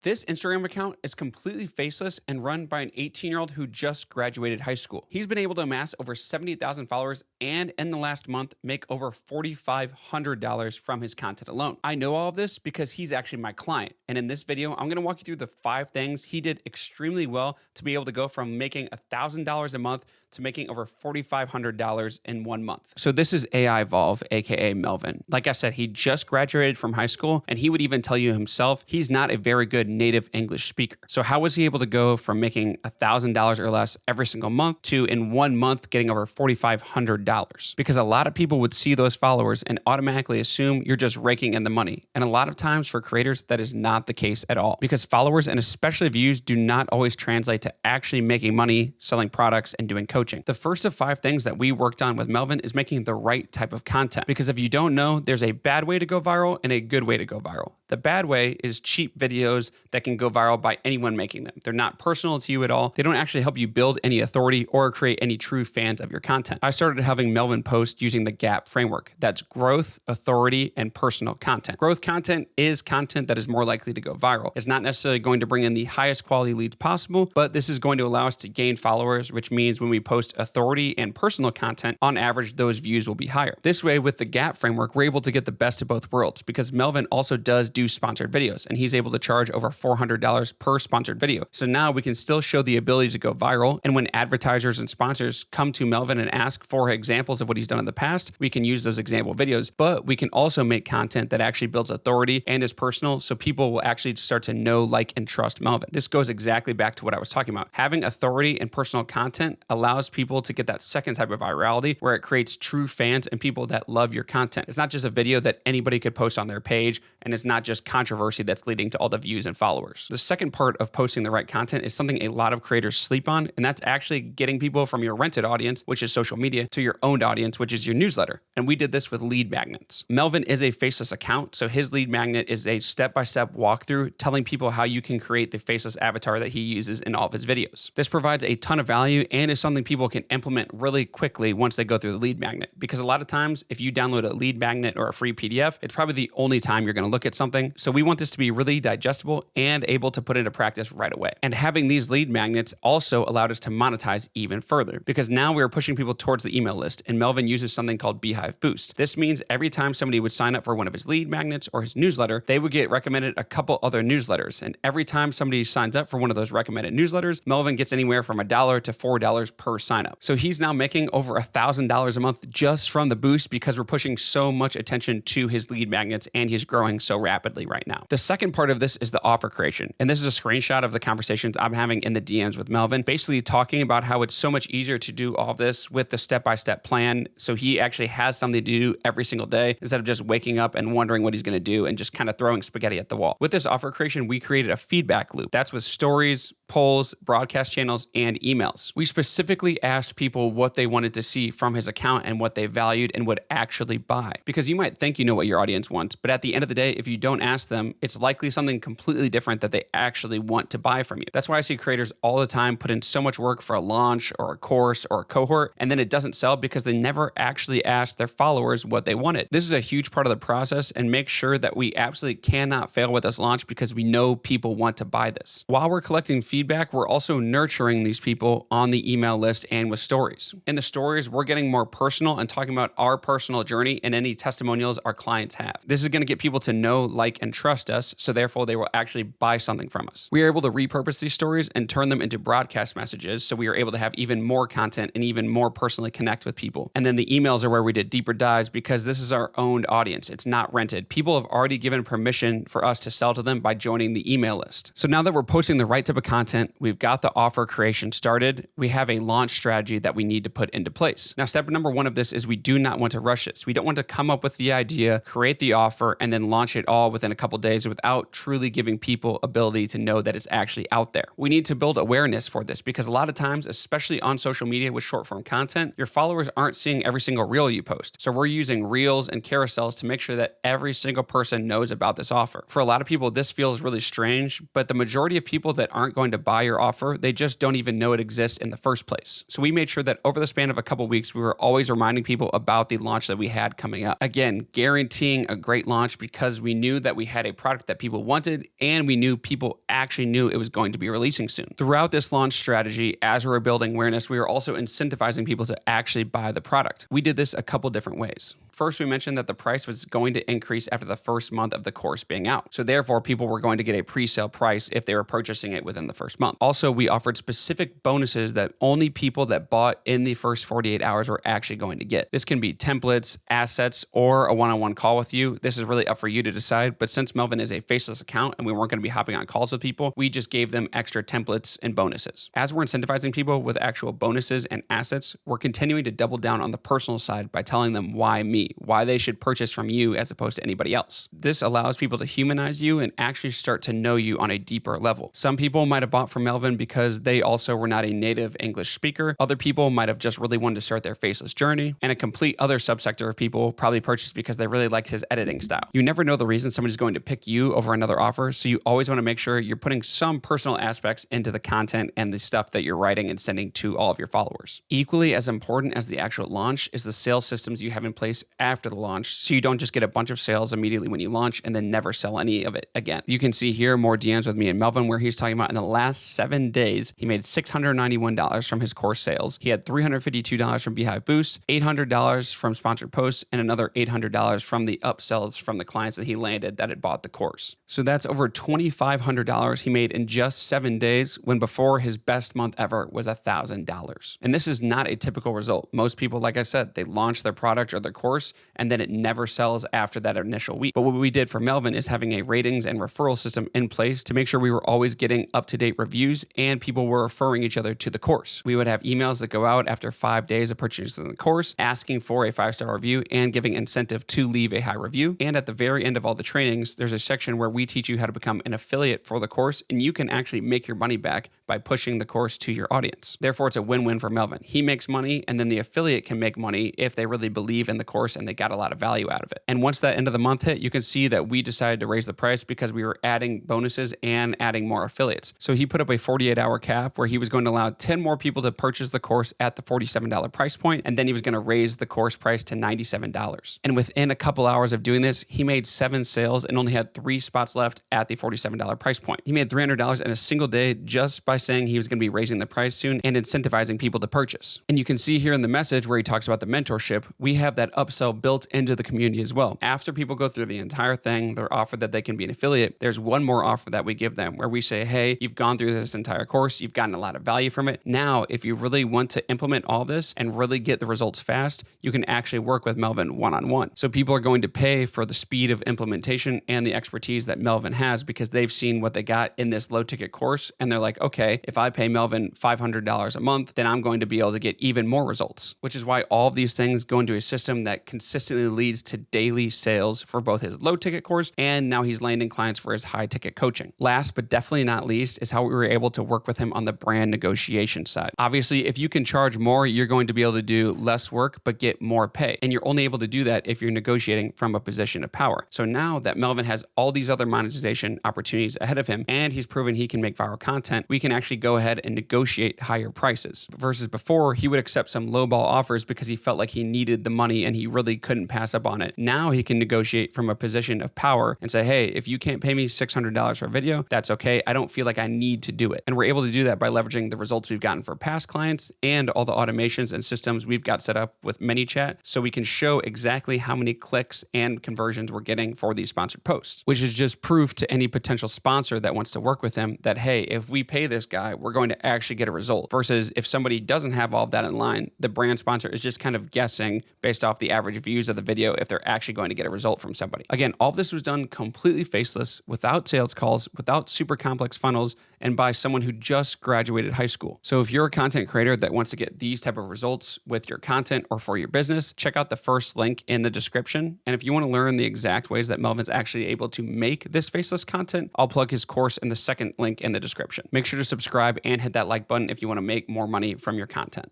This Instagram account is completely faceless and run by an 18-year-old who just graduated high school. He's been able to amass over 70,000 followers and in the last month make over $4,500 from his content alone. I know all of this because he's actually my client. And in this video, I'm going to walk you through the 5 things he did extremely well to be able to go from making $1,000 a month to making over $4,500 in 1 month. So this is AI Volve, aka Melvin. Like I said, he just graduated from high school, and he would even tell you himself he's not a very good native English speaker. So how was he able to go from making $1,000 or less every single month to in 1 month getting over $4,500? Because a lot of people would see those followers and automatically assume you're just raking in the money. And a lot of times for creators, that is not the case at all. Because followers and especially views do not always translate to actually making money, selling products, and doing coaching. The first of 5 things that we worked on with Melvin is making the right type of content. Because if you don't know, there's a bad way to go viral and a good way to go viral. The bad way is cheap videos that can go viral by anyone making them. They're not personal to you at all. They don't actually help you build any authority or create any true fans of your content. I started having Melvin post using the GAP framework. That's growth, authority, and personal content. Growth content is content that is more likely to go viral. It's not necessarily going to bring in the highest quality leads possible, but this is going to allow us to gain followers, which means when we post authority and personal content, on average, those views will be higher. This way, with the GAP framework, we're able to get the best of both worlds because Melvin also does do sponsored videos, and he's able to charge over $400 per sponsored video. So now we can still show the ability to go viral, and when advertisers and sponsors come to Melvin and ask for examples of what he's done in the past, we can use those example videos, but we can also make content that actually builds authority and is personal, so people will actually start to know, like, and trust Melvin. This goes exactly back to what I was talking about. Having authority and personal content allows people to get that second type of virality where it creates true fans and people that love your content. It's not just a video that anybody could post on their page, and it's not just controversy that's leading to all the views and followers. The second part of posting the right content is something a lot of creators sleep on, and that's actually getting people from your rented audience, which is social media, to your owned audience, which is your newsletter. And we did this with lead magnets. Melvin is a faceless account, so his lead magnet is a step-by-step walkthrough telling people how you can create the faceless avatar that he uses in all of his videos. This provides a ton of value and is something people can implement really quickly once they go through the lead magnet. Because a lot of times, if you download a lead magnet or a free PDF, it's probably the only time you're going to look at something. So we want this to be really digestible and able to put into practice right away. And having these lead magnets also allowed us to monetize even further because now we're pushing people towards the email list, and Melvin uses something called Beehive Boost. This means every time somebody would sign up for one of his lead magnets or his newsletter, they would get recommended a couple other newsletters. And every time somebody signs up for one of those recommended newsletters, Melvin gets anywhere from $1 to $4 per sign up. So he's now making over $1,000 a month just from the boost because we're pushing so much attention to his lead magnets and he's growing so rapidly right now. The second part of this is the offer creation. And this is a screenshot of the conversations I'm having in the DMs with Melvin, basically talking about how it's so much easier to do all this with the step-by-step plan. So he actually has something to do every single day instead of just waking up and wondering what he's going to do and just kind of throwing spaghetti at the wall. With this offer creation, we created a feedback loop. That's with stories, polls, broadcast channels, and emails. We specifically asked people what they wanted to see from his account and what they valued and would actually buy. Because you might think you know what your audience wants, but at the end of the day, if you don't ask them, it's likely something completely different that they actually want to buy from you. That's why I see creators all the time put in so much work for a launch or a course or a cohort, and then it doesn't sell because they never actually asked their followers what they wanted. This is a huge part of the process, and make sure that we absolutely cannot fail with this launch because we know people want to buy this. While we're collecting feedback, we're also nurturing these people on the email list and with stories. In the stories, we're getting more personal and talking about our personal journey and any testimonials our clients have. This is going to get people to know, like, and trust us, so therefore they will actually buy something from us. We are able to repurpose these stories and turn them into broadcast messages, so we are able to have even more content and even more personally connect with people. And then the emails are where we did deeper dives because this is our owned audience. It's not rented. People have already given permission for us to sell to them by joining the email list. So now that we're posting the right type of content, we've got the offer creation started, we have a launch strategy that we need to put into place. Now, step number 1 of this is we do not want to rush this. We don't want to come up with the idea, create the offer, and then launch it all within a couple days without truly giving people ability to know that it's actually out there. We need to build awareness for this because a lot of times, especially on social media with short form content, your followers aren't seeing every single reel you post. So we're using reels and carousels to make sure that every single person knows about this offer. For a lot of people, this feels really strange, but the majority of people that aren't going to buy your offer, they just don't even know it exists in the first place. So we made sure that over the span of a couple weeks, we were always reminding people about the launch that we had coming up. Again, guaranteeing a great launch because we knew knew that we had a product that people wanted, and we knew people actually knew it was going to be releasing soon. Throughout this launch strategy, as we were building awareness, we were also incentivizing people to actually buy the product. We did this a couple different ways. First, we mentioned that the price was going to increase after the first month of the course being out. So therefore, people were going to get a pre-sale price if they were purchasing it within the first month. Also, we offered specific bonuses that only people that bought in the first 48 hours were actually going to get. This can be templates, assets, or a one-on-one call with you. This is really up for you to decide. But since Melvin is a Faceless account and we weren't going to be hopping on calls with people, we just gave them extra templates and bonuses. As we're incentivizing people with actual bonuses and assets, we're continuing to double down on the personal side by telling them why me, why they should purchase from you as opposed to anybody else. This allows people to humanize you and actually start to know you on a deeper level. Some people might have bought from Melvin because they also were not a native English speaker. Other people might have just really wanted to start their Faceless journey. And a complete other subsector of people probably purchased because they really liked his editing style. You never know the reason somebody's going to pick you over another offer, so you always want to make sure you're putting some personal aspects into the content and the stuff that you're writing and sending to all of your followers. Equally as important as the actual launch is the sales systems you have in place after the launch, so you don't just get a bunch of sales immediately when you launch and then never sell any of it again. You can see here more DMs with me and Melvin where he's talking about in the last 7 days, he made $691 from his course sales. He had $352 from Beehive Boost, $800 from sponsored posts, and another $800 from the upsells from the clients that he landed that had bought the course. So that's over $2,500 he made in just 7 days, when before his best month ever was $1,000. And this is not a typical result. Most people, like I said, they launch their product or their course and then it never sells after that initial week. But what we did for Melvin is having a ratings and referral system in place to make sure we were always getting up-to-date reviews and people were referring each other to the course. We would have emails that go out after 5 days of purchasing the course, asking for a 5-star review and giving incentive to leave a high review. And at the very end of all the trainings, there's a section where we teach you how to become an affiliate for the course, and you can actually make your money back by pushing the course to your audience. Therefore, it's a win-win for Melvin. He makes money, and then the affiliate can make money if they really believe in the course and they got a lot of value out of it. And once that end of the month hit, you can see that we decided to raise the price because we were adding bonuses and adding more affiliates. So he put up a 48-hour cap where he was going to allow 10 more people to purchase the course at the $47 price point, and then he was going to raise the course price to $97. And within a couple hours of doing this, he made 7 sales and only had 3 spots left at the $47 price point. He made $300 in a single day just by saying he was going to be raising the price soon and incentivizing people to purchase. And you can see here in the message where he talks about the mentorship, we have that upsell built into the community as well. After people go through the entire thing, they're offered that they can be an affiliate. There's one more offer that we give them where we say, hey, you've gone through this entire course, you've gotten a lot of value from it. Now, if you really want to implement all this and really get the results fast, you can actually work with Melvin one-on-one. So people are going to pay for the speed of implementation and the expertise that Melvin has because they've seen what they got in this low ticket course. And they're like, okay, if I pay Melvin $500 a month, then I'm going to be able to get even more results, which is why all of these things go into a system that consistently leads to daily sales for both his low ticket course and now he's landing clients for his high ticket coaching. Last but definitely not least is how we were able to work with him on the brand negotiation side. Obviously, if you can charge more, you're going to be able to do less work but get more pay. And you're only able to do that if you're negotiating from a position of power. So now that Melvin has all these other monetization opportunities ahead of him and he's proven he can make viral content, we can actually go ahead and negotiate higher prices. Versus before, he would accept some lowball offers because he felt like he needed the money and he really couldn't pass up on it. Now he can negotiate from a position of power and say, hey, if you can't pay me $600 for a video, that's okay. I don't feel like I need to do it. And we're able to do that by leveraging the results we've gotten for past clients and all the automations and systems we've got set up with ManyChat, so we can show exactly how many clicks and conversions we're getting for these sponsored posts, which is just proof to any potential sponsor that wants to work with him that, hey, if we pay this guy, we're going to actually get a result. Versus if somebody doesn't have all of that in line, the brand sponsor is just kind of guessing based off the average views of the video if they're actually going to get a result from somebody. Again, all of this was done completely faceless, without sales calls, without super complex funnels, and by someone who just graduated high school. So if you're a content creator that wants to get these type of results with your content or for your business, check out the first link in the description. And if you want to learn the exact ways that Melvin's actually able to make this faceless content, I'll plug his course in the second link in the description. Make sure to subscribe and hit that like button if you want to make more money from your content.